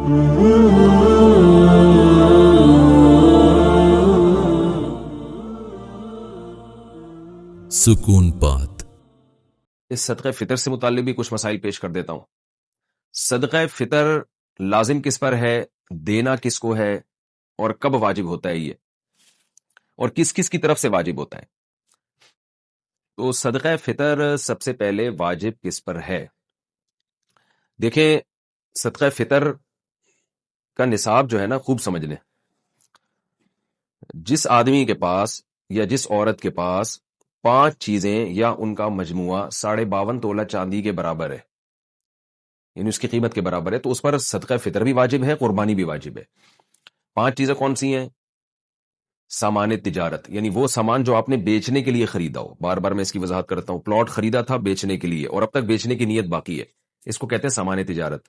سکون پات اس صدقہ فطر سے متعلق بھی کچھ مسائل پیش کر دیتا ہوں. صدقہ فطر لازم کس پر ہے، دینا کس کو ہے، اور کب واجب ہوتا ہے یہ، اور کس کس کی طرف سے واجب ہوتا ہے. تو صدقہ فطر سب سے پہلے واجب کس پر ہے؟ دیکھیں، صدقہ فطر کا نصاب جو ہے نا، خوب سمجھ لیں. جس آدمی کے پاس یا جس عورت کے پاس 5 چیزیں یا ان کا مجموعہ 52.5 تولہ چاندی کے برابر ہے، یعنی اس کی قیمت کے برابر ہے، تو اس پر صدقہ فطر بھی واجب ہے، قربانی بھی واجب ہے. 5 چیزیں کون سی ہیں؟ سامان تجارت، یعنی وہ سامان جو آپ نے بیچنے کے لیے خریدا ہو. بار بار میں اس کی وضاحت کرتا ہوں. پلاٹ خریدا تھا بیچنے کے لیے اور اب تک بیچنے کی نیت باقی ہے، اس کو کہتے ہیں سامان تجارت.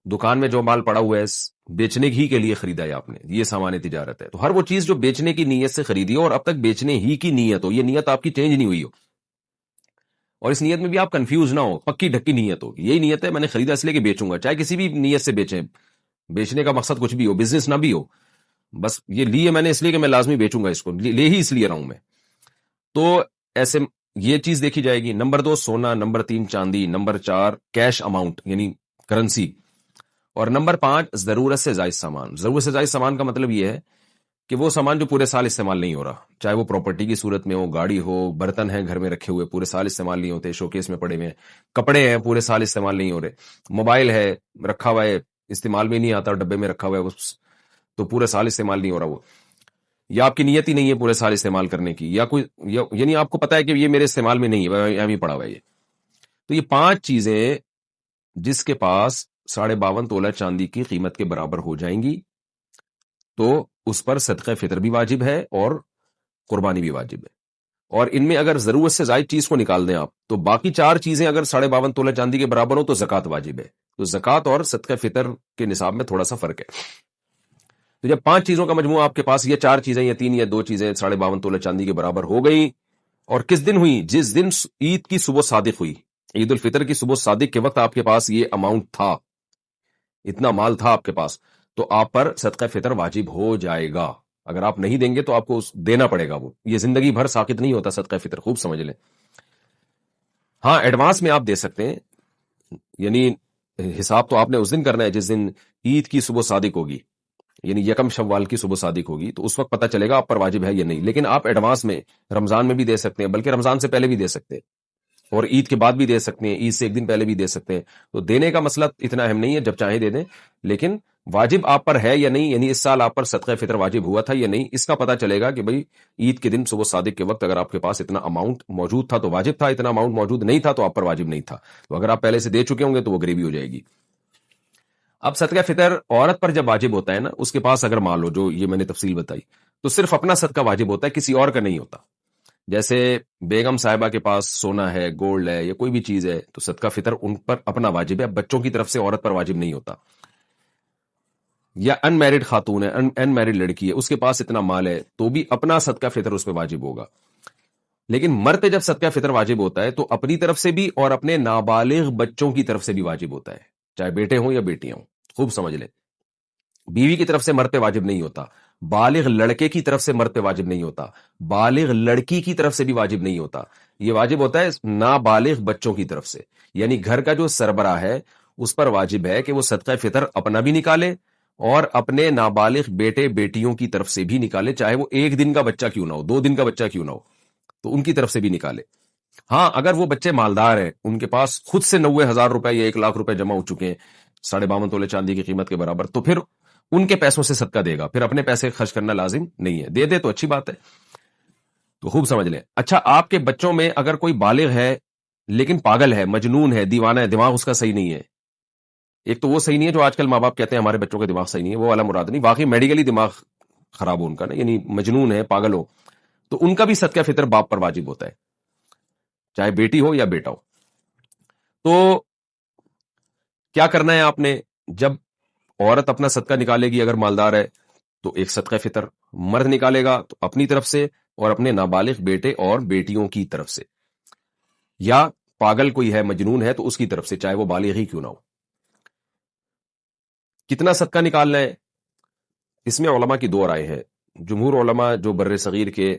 دکان میں جو مال پڑا ہوا ہے بیچنے ہی کے لیے خریدا ہے آپ نے، یہ سامان تجارت ہے. تو ہر وہ چیز جو بیچنے کی نیت سے خریدی ہو اور اب تک بیچنے ہی کی نیت ہو، یہ نیت آپ کی چینج نہیں ہوئی ہو، اور اس نیت میں بھی آپ کنفیوز نہ ہو، پکی ڈھکی نیت ہو، یہی نیت ہے میں نے خریدا اس لیے کہ بیچوں گا. چاہے کسی بھی نیت سے بیچیں، بیچنے کا مقصد کچھ بھی ہو، بزنس نہ بھی ہو، بس یہ لیے میں نے اس لیے کہ میں لازمی بیچوں گا، اس کو لے ہی اس لیے رہا ہوں میں. تو ایسے یہ چیز دیکھی جائے گی. نمبر 2 سونا، نمبر 3 چاندی، نمبر 4 کیش اماؤنٹ یعنی کرنسی، اور نمبر 5 ضرورت سے زائد سامان. ضرورت سے زائد سامان کا مطلب یہ ہے کہ وہ سامان جو پورے سال استعمال نہیں ہو رہا، چاہے وہ پراپرٹی کی صورت میں ہو، گاڑی ہو، برتن ہیں گھر میں رکھے ہوئے پورے سال استعمال نہیں ہوتے، شوکیس میں پڑے ہوئے ہیں، کپڑے ہیں پورے سال استعمال نہیں ہو رہے، موبائل ہے رکھا ہوا ہے استعمال میں نہیں آتا، ڈبے میں رکھا ہوا ہے تو پورے سال استعمال نہیں ہو رہا وہ، یا آپ کی نیت ہی نہیں ہے پورے سال استعمال کرنے کی، یا کوئی یعنی آپ کو پتا ہے کہ یہ میرے استعمال میں نہیں ہے، یہاں بھی پڑا ہوا ہے یہ. تو یہ 5 چیزیں جس کے پاس 52.5 تولہ چاندی کی قیمت کے برابر ہو جائیں گی تو اس پر صدقہ فطر بھی واجب ہے اور قربانی بھی واجب ہے. اور ان میں اگر ضرورت سے زائد چیز کو نکال دیں آپ، تو باقی 4 چیزیں اگر 52.5 تولہ چاندی کے برابر ہو تو زکوٰۃ واجب ہے. تو زکوٰۃ اور صدقہ فطر کے نصاب میں تھوڑا سا فرق ہے. تو جب 5 چیزوں کا مجموعہ آپ کے پاس، یہ 4 چیزیں یا 3 یا 2 چیزیں 52.5 تولہ چاندی کے برابر ہو گئی، اور کس دن ہوئی؟ جس دن عید کی صبح صادق ہوئی، عید الفطر کی صبح صادق کے وقت آپ کے پاس یہ اماؤنٹ تھا، اتنا مال تھا آپ کے پاس، تو آپ پر صدقہ فطر واجب ہو جائے گا. اگر آپ نہیں دیں گے تو آپ کو دینا پڑے گا، وہ یہ زندگی بھر ساقط نہیں ہوتا صدقہ فطر، خوب سمجھ لیں. ہاں ایڈوانس میں آپ دے سکتے ہیں، یعنی حساب تو آپ نے اس دن کرنا ہے جس دن عید کی صبح صادق ہوگی، یعنی یکم شوال کی صبح صادق ہوگی، تو اس وقت پتہ چلے گا آپ پر واجب ہے یا نہیں. لیکن آپ ایڈوانس میں رمضان میں بھی دے سکتے ہیں، بلکہ رمضان سے پہلے بھی دے سکتے ہیں، اور عید کے بعد بھی دے سکتے ہیں، عید سے ایک دن پہلے بھی دے سکتے ہیں. تو دینے کا مسئلہ اتنا اہم نہیں ہے، جب چاہیں دے دیں. لیکن واجب آپ پر ہے یا نہیں، یعنی اس سال آپ پر صدقہ فطر واجب ہوا تھا یا نہیں، اس کا پتہ چلے گا کہ بھئی عید کے دن صبح صادق کے وقت اگر آپ کے پاس اتنا اماؤنٹ موجود تھا تو واجب تھا، اتنا اماؤنٹ موجود نہیں تھا تو آپ پر واجب نہیں تھا. تو اگر آپ پہلے سے دے چکے ہوں گے تو وہ گریوی ہو جائے گی. اب صدقہ فطر عورت پر جب واجب ہوتا ہے نا، اس کے پاس اگر مال ہو، جو یہ میں نے تفصیل بتائی، تو صرف اپنا صدقہ واجب ہوتا ہے، کسی اور کا نہیں ہوتا. جیسے بیگم صاحبہ کے پاس سونا ہے، گولڈ ہے، یا کوئی بھی چیز ہے، تو صدقہ فطر ان پر اپنا واجب ہے، بچوں کی طرف سے عورت پر واجب نہیں ہوتا. یا ان میرڈ خاتون ہے، ان میرڈ لڑکی ہے، اس کے پاس اتنا مال ہے تو بھی اپنا صدقہ فطر اس پہ واجب ہوگا. لیکن مرد پہ جب صدقہ فطر واجب ہوتا ہے تو اپنی طرف سے بھی اور اپنے نابالغ بچوں کی طرف سے بھی واجب ہوتا ہے، چاہے بیٹے ہوں یا بیٹیاں ہوں. خوب سمجھ لیں، بیوی کی طرف سے مرد پہ واجب نہیں ہوتا، بالغ لڑکے کی طرف سے مرد پہ واجب نہیں ہوتا، بالغ لڑکی کی طرف سے بھی واجب نہیں ہوتا. یہ واجب ہوتا ہے نابالغ بچوں کی طرف سے. یعنی گھر کا جو سربراہ ہے اس پر واجب ہے کہ وہ صدقہ فطر اپنا بھی نکالے اور اپنے نابالغ بیٹے بیٹیوں کی طرف سے بھی نکالے، چاہے وہ 1 دن کا بچہ کیوں نہ ہو، 2 دن کا بچہ کیوں نہ ہو، تو ان کی طرف سے بھی نکالے. ہاں اگر وہ بچے مالدار ہیں، ان کے پاس خود سے 90,000 روپے یا 1 لاکھ روپے جمع ہو چکے ہیں 52.5 تولے چاندی کی قیمت کے برابر، تو پھر ان کے پیسوں سے صدقہ دے گا، پھر اپنے پیسے خرچ کرنا لازم نہیں ہے. دے دے تو اچھی بات ہے. تو خوب سمجھ لیں. اچھا، آپ کے بچوں میں اگر کوئی بالغ ہے لیکن پاگل ہے، مجنون ہے، دیوانہ ہے، دماغ اس کا صحیح نہیں ہے. ایک تو وہ صحیح نہیں ہے جو آج کل ماں باپ کہتے ہیں ہمارے بچوں کا دماغ صحیح نہیں ہے، وہ والا مراد نہیں، واقعی میڈیکلی دماغ خراب ہو ان کا نا، یعنی مجنون ہے، پاگل ہو، تو ان کا بھی صدقہ فطر باپ پر واجب ہوتا ہے، چاہے بیٹی ہو یا بیٹا ہو. تو کیا کرنا ہے آپ نے؟ جب عورت اپنا صدقہ نکالے گی اگر مالدار ہے تو ایک صدقہ فطر، مرد نکالے گا تو اپنی طرف سے اور اپنے نابالغ بیٹے اور بیٹیوں کی طرف سے، یا پاگل کوئی ہے، مجنون ہے، تو اس کی طرف سے، چاہے وہ بالغ ہی کیوں نہ ہو. کتنا صدقہ نکالنا ہے؟ اس میں علماء کی دو رائے ہیں. جمہور علماء جو بر صغیر کے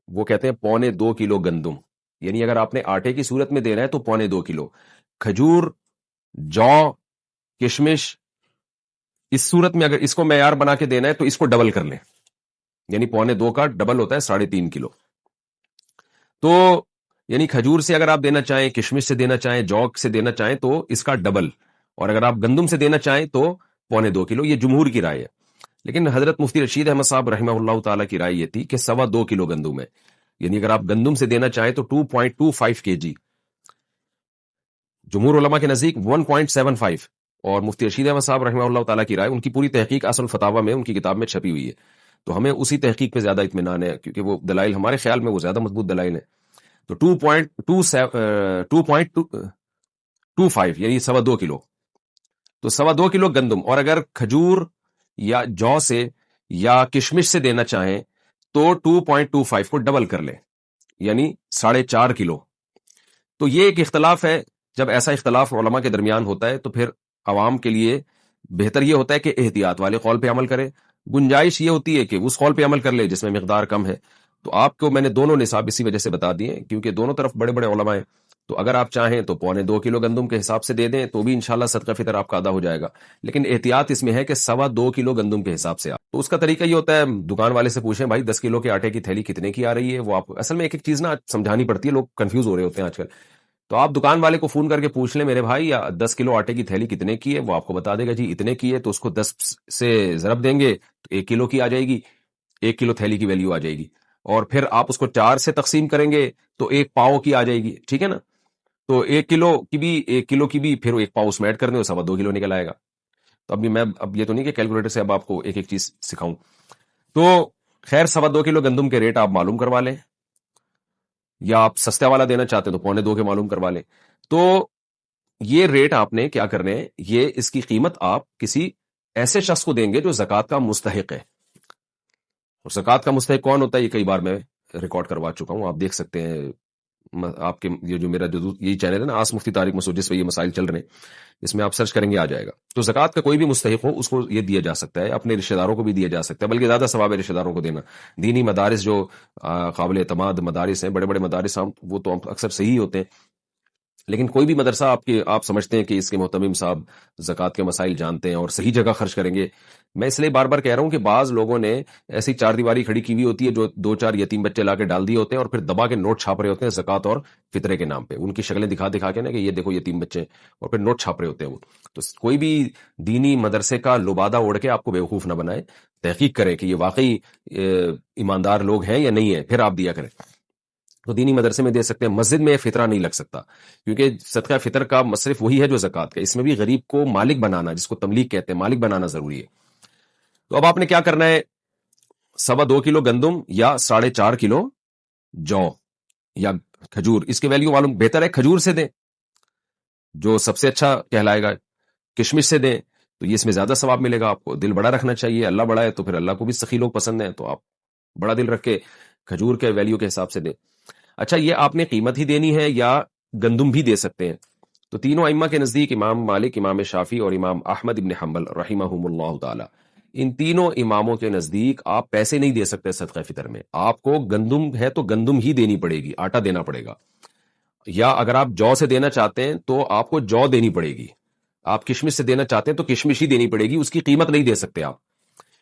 وہ کہتے ہیں 2.25 کلو گندم، یعنی اگر آپ نے آٹے کی صورت میں دینا ہے تو 2.25 کلو. کھجور، جو، کشمش، اس صورت میں اگر اس کو معیار بنا کے دینا ہے تو اس کو ڈبل کر لیں، یعنی 2.25 کا ڈبل ہوتا ہے 3.5 کلو. تو یعنی کھجور سے اگر آپ دینا چاہیں، کشمش سے دینا چاہیں، جو سے دینا چاہیں تو اس کا ڈبل، اور اگر آپ گندم سے دینا چاہیں تو 2.25 کلو. یہ جمہور کی رائے ہے. لیکن حضرت مفتی رشید احمد صاحب رحمہ اللہ تعالیٰ کی رائے یہ تھی کہ 2.25 کلو گندم ہے، یعنی اگر آپ گندم سے دینا چاہیں تو 2.25 kg. جمہور علماء کے نزدیک 1.75. اور مفتی رشید احمد صاحب رحمہ اللہ تعالیٰ کی رائے، ان کی پوری تحقیق اصل فتاوی میں ان کی کتاب میں چھپی ہوئی ہے، تو ہمیں اسی تحقیق پہ زیادہ اطمینان ہے، کیونکہ وہ دلائل ہمارے خیال میں وہ زیادہ مضبوط دلائل ہیں. تو 2.25 یعنی 2.25 کلو. تو 2.25 کلو گندم، اور اگر کھجور یا جو سے یا کشمش سے دینا چاہیں تو 2.25 کو ڈبل کر لیں، یعنی 4.5 کلو. تو یہ ایک اختلاف ہے. جب ایسا اختلاف علماء کے درمیان ہوتا ہے تو پھر عوام کے لیے بہتر یہ ہوتا ہے کہ احتیاط والے قول پہ عمل کرے. گنجائش یہ ہوتی ہے کہ اس قول پہ عمل کر لے جس میں مقدار کم ہے. تو آپ کو میں نے دونوں نصاب اسی وجہ سے بتا دیے کیونکہ دونوں طرف بڑے بڑے علماء ہیں. تو اگر آپ چاہیں تو 2.25 کلو گندم کے حساب سے دے دیں تو بھی انشاءاللہ صدقہ فطر آپ کا ادا ہو جائے گا. لیکن احتیاط اس میں ہے کہ 2.25 کلو گندم کے حساب سے آپ، تو اس کا طریقہ یہ ہوتا ہے دکان والے سے پوچھیں بھائی 10 کلو کے آٹے کی تھیلی کتنے کی آ رہی ہے. وہ آپ اصل میں ایک ایک چیز نا سمجھانی پڑتی ہے، لوگ کنفیوز ہو رہے ہوتے ہیں آج کل. تو آپ دکان والے کو فون کر کے پوچھ لیں میرے بھائی 10 کلو آٹے کی تھیلی کتنے کی ہے، وہ آپ کو بتا دے گا جی اتنے کی ہے. تو اس کو 10 سے ضرب دیں گے تو 1 کلو کی آ جائے گی، 1 کلو تھیلی کی ویلیو آ جائے گی. اور پھر آپ اس کو 4 سے تقسیم کریں گے تو 1 پاؤ کی آ جائے گی. ٹھیک ہے نا؟ تو 1 کلو کی بھی پھر 1 پاؤ اس میں ایڈ کر دیں تو 2.25 کلو نکل آئے گا. تو اب یہ تو نہیں کہ کیلکولیٹر سے اب آپ کو ایک ایک چیز سکھاؤں. تو خیر 2.25 کلو گندم کے ریٹ آپ معلوم کروا لیں، یا آپ سستا والا دینا چاہتے ہیں تو 2.25 کے معلوم کروا لیں. تو یہ ریٹ آپ نے کیا کرنے ہیں، یہ اس کی قیمت آپ کسی ایسے شخص کو دیں گے جو زکوٰۃ کا مستحق ہے. اور زکوٰۃ کا مستحق کون ہوتا ہے یہ کئی بار میں ریکارڈ کروا چکا ہوں، آپ دیکھ سکتے ہیں. آپ کے یہ جو میرا یہی چینل ہے نا آس مفتی طارق مسعود، جس پہ یہ مسائل چل رہے ہیں، اس میں آپ سرچ کریں گے آ جائے گا. تو زکوٰۃ کا کوئی بھی مستحق ہو اس کو یہ دیا جا سکتا ہے، اپنے رشتہ داروں کو بھی دیا جا سکتا ہے، بلکہ زیادہ ثواب ہے رشتہ داروں کو دینا. دینی مدارس جو قابل اعتماد مدارس ہیں، بڑے بڑے مدارس وہ تو اکثر صحیح ہوتے ہیں، لیکن کوئی بھی مدرسہ آپ سمجھتے ہیں کہ اس کے محتمم صاحب زکوٰۃ کے مسائل جانتے ہیں اور صحیح جگہ خرچ کریں گے. میں اس لیے بار بار کہہ رہا ہوں کہ بعض لوگوں نے ایسی 4 دیواری کھڑی کی ہوئی ہوتی ہے جو 2-4 یتیم بچے لا کے ڈال دیے ہوتے ہیں اور پھر دبا کے نوٹ چھاپ رہے ہوتے ہیں زکوٰۃ اور فطرے کے نام پہ، ان کی شکلیں دکھا کے نا کہ یہ دیکھو یتیم بچے، اور پھر نوٹ چھاپ رہے ہوتے ہیں وہ. تو کوئی بھی دینی مدرسے کا لبادہ اوڑھ کے آپ کو بیوقوف نہ بنائے، تحقیق کریں کہ یہ واقعی ایماندار لوگ ہیں یا نہیں ہے، پھر آپ دیا کریں. تو دینی مدرسے میں دے سکتے ہیں، مسجد میں فطرہ نہیں لگ سکتا، کیونکہ صدقہ فطر کا مصرف وہی ہے جو زکوٰۃ کا. اس میں بھی غریب کو مالک بنانا، جس کو تملیک کہتے ہیں، مالک بنانا ضروری ہے. تو اب آپ نے کیا کرنا ہے، 2.25 کلو گندم یا 4.5 کلو جو یا کھجور، اس کے ویلیو معلوم، بہتر ہے کھجور سے دیں جو سب سے اچھا کہلائے گا. کشمش سے دیں تو یہ اس میں زیادہ ثواب ملے گا. آپ کو دل بڑا رکھنا چاہیے، اللہ بڑا ہے تو پھر اللہ کو بھی سخی لوگ پسند ہیں، تو آپ بڑا دل رکھ کے کھجور کے ویلیو کے حساب سے دیں. اچھا یہ آپ نے قیمت ہی دینی ہے یا گندم بھی دے سکتے ہیں؟ تو تینوں ائمہ کے نزدیک، امام مالک، امام شافعی اور امام احمد ابن حنبل رحمہم اللہ تعالی، ان تینوں اماموں کے نزدیک آپ پیسے نہیں دے سکتے صدقہ فطر میں. آپ کو گندم ہے تو گندم ہی دینی پڑے گی، آٹا دینا پڑے گا. یا اگر آپ جو سے دینا چاہتے ہیں تو آپ کو جو دینی پڑے گی. آپ کشمش سے دینا چاہتے ہیں تو کشمش ہی دینی پڑے گی، اس کی قیمت نہیں دے سکتے آپ.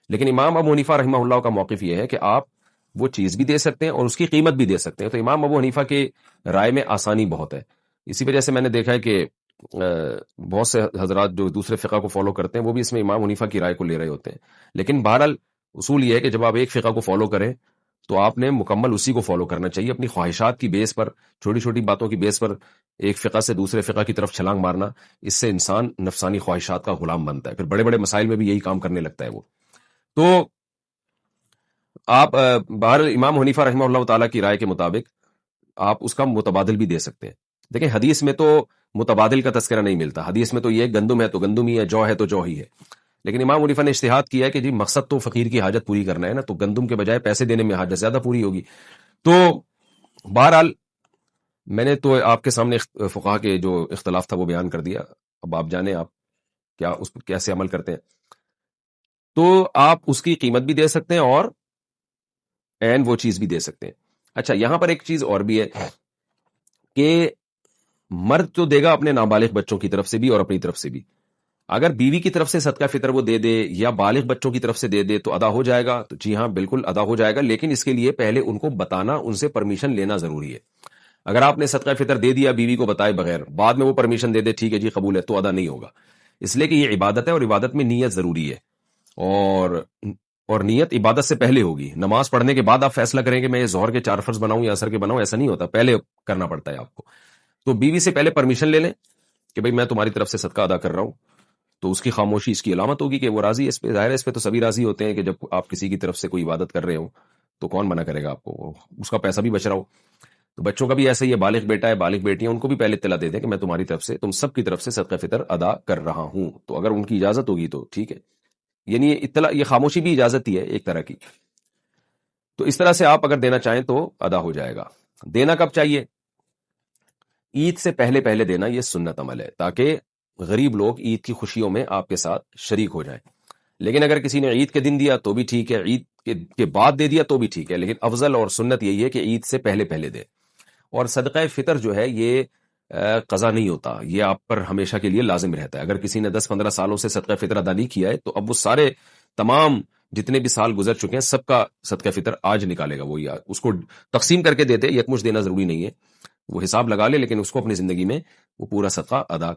لیکن امام ابو حنیفہ رحمہ اللہ کا موقف یہ ہے کہ آپ وہ چیز بھی دے سکتے ہیں اور اس کی قیمت بھی دے سکتے ہیں. تو امام ابو حنیفہ کے رائے میں آسانی بہت ہے. اسی وجہ سے میں نے دیکھا ہے کہ بہت سے حضرات جو دوسرے فقہ کو فالو کرتے ہیں وہ بھی اس میں امام حنیفہ کی رائے کو لے رہے ہوتے ہیں. لیکن بہرحال اصول یہ ہے کہ جب آپ ایک فقہ کو فالو کریں تو آپ نے مکمل اسی کو فالو کرنا چاہیے. اپنی خواہشات کی بیس پر، چھوٹی چھوٹی باتوں کی بیس پر ایک فقہ سے دوسرے فقہ کی طرف چھلانگ مارنا، اس سے انسان نفسانی خواہشات کا غلام بنتا ہے، پھر بڑے بڑے مسائل میں بھی یہی کام کرنے لگتا ہے وہ. تو آپ بہرحال امام حنیفہ رحمہ اللہ تعالیٰ کی رائے کے مطابق آپ اس کا متبادل بھی دے سکتے ہیں. دیکھیں حدیث میں تو متبادل کا تذکرہ نہیں ملتا، حدیث میں تو یہ گندم ہے تو گندم ہی ہے، جو ہے تو جو ہی ہے. لیکن امام حنیفہ نے اجتہاد کیا ہے کہ جی مقصد تو فقیر کی حاجت پوری کرنا ہے نا، تو گندم کے بجائے پیسے دینے میں حاجت زیادہ پوری ہوگی. تو بہرحال میں نے تو آپ کے سامنے فقہا کے جو اختلاف تھا وہ بیان کر دیا. اب آپ جانیں آپ کیا اس پر کیسے عمل کرتے ہیں. تو آپ اس کی قیمت بھی دے سکتے ہیں اور این وہ چیز بھی دے سکتے ہیں. اچھا یہاں پر ایک چیز اور بھی ہے کہ مرد تو دے گا اپنے نابالغ بچوں کی طرف سے بھی اور اپنی طرف سے بھی. اگر بیوی کی طرف سے صدقہ فطر وہ دے دے یا بالغ بچوں کی طرف سے دے دے تو ادا ہو جائے گا. تو جی ہاں بالکل ادا ہو جائے گا، لیکن اس کے لیے پہلے ان کو بتانا، ان سے پرمیشن لینا ضروری ہے. اگر آپ نے صدقہ فطر دے دیا بیوی کو بتائے بغیر، بعد میں وہ پرمیشن دے دے ٹھیک ہے جی قبول ہے، تو ادا نہیں ہوگا. اس لیے کہ یہ عبادت ہے اور عبادت میں نیت ضروری ہے، اور نیت عبادت سے پہلے ہوگی. نماز پڑھنے کے بعد آپ فیصلہ کریں کہ میں یہ ظہر کے 4 فرض بناؤں یا عصر کے بناؤں، ایسا نہیں ہوتا، پہلے کرنا پڑتا ہے آپ کو. تو بیوی سے پہلے پرمیشن لے لیں کہ بھئی میں تمہاری طرف سے صدقہ ادا کر رہا ہوں. تو اس کی خاموشی اس کی علامت ہوگی کہ وہ راضی ہے اس پہ. ظاہر ہے اس پہ تو سبھی راضی ہوتے ہیں کہ جب آپ کسی کی طرف سے کوئی عبادت کر رہے ہو تو کون منع کرے گا آپ کو، اس کا پیسہ بھی بچ رہا ہو. تو بچوں کا بھی ایسا ہی ہے، بالغ بیٹا ہے بالغ بیٹی ہے، ان کو بھی پہلے اطلاع دے دیں کہ میں تمہاری طرف سے، تم سب کی طرف سے صدقہ فطر ادا کر رہا ہوں. تو اگر ان کی اجازت ہوگی تو ٹھیک ہے. یعنی یہ اطلاع، یہ خاموشی بھی اجازت ہی ہے ایک طرح کی. تو اس طرح سے آپ اگر دینا چاہیں تو ادا ہو جائے گا. دینا کب چاہیے؟ عید سے پہلے پہلے دینا، یہ سنت عمل ہے تاکہ غریب لوگ عید کی خوشیوں میں آپ کے ساتھ شریک ہو جائیں. لیکن اگر کسی نے عید کے دن دیا تو بھی ٹھیک ہے، عید کے بعد دے دیا تو بھی ٹھیک ہے، لیکن افضل اور سنت یہی ہے کہ عید سے پہلے پہلے دے. اور صدقہ فطر جو ہے یہ قضا نہیں ہوتا، یہ آپ پر ہمیشہ کے لیے لازم رہتا ہے. اگر کسی نے 10-15 سالوں سے صدقہ فطر ادا نہیں کیا ہے تو اب وہ سارے تمام جتنے بھی سال گزر چکے ہیں سب کا صدقہ فطر آج نکالے گا. وہ اس کو تقسیم کر کے دیتے، یکمشت دینا ضروری نہیں ہے، وہ حساب لگا لے، لیکن اس کو اپنی زندگی میں وہ پورا صدقہ ادا